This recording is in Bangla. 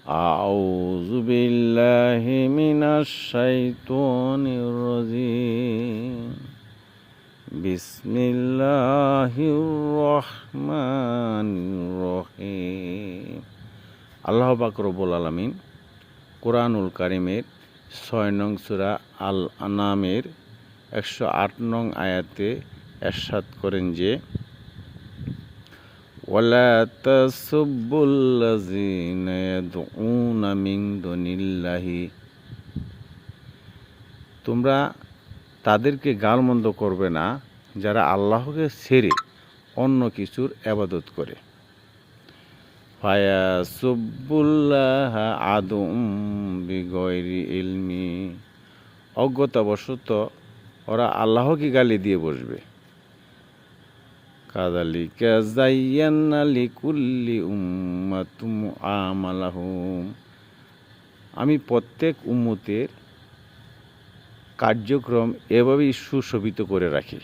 أعوذ بالله من الشيطان الرجيم بسم الله الرحمن الرحيم আল্লাহ পাক রব্বুল আলামিন কুরআনুল কারীমের 6 নং সূরা আল আনামের 108 নং আয়াতে ইরশাদ করেন যে ওয়ালা তাসুবুল্লাযীনা ইয়াদউনা মিন দুনিল্লাহি, তোমরা তাদেরকে গালমন্দ করবে না যারা আল্লাহকে ছেড়ে অন্য কিছুর ইবাদত করে। ফায়াসুবুল্লাহা আদুম বিগয়রি ইলমি, অজ্ঞতাবশত ওরা আল্লাহকে গালি দিয়ে বসবে। কাযালিকা যায়্যানা লিকুল্লি উম্মাতিন আমালাহুম, আমি প্রত্যেক উম্মতের কার্যক্রম এভাবেই সুশোভিত করে রাখি।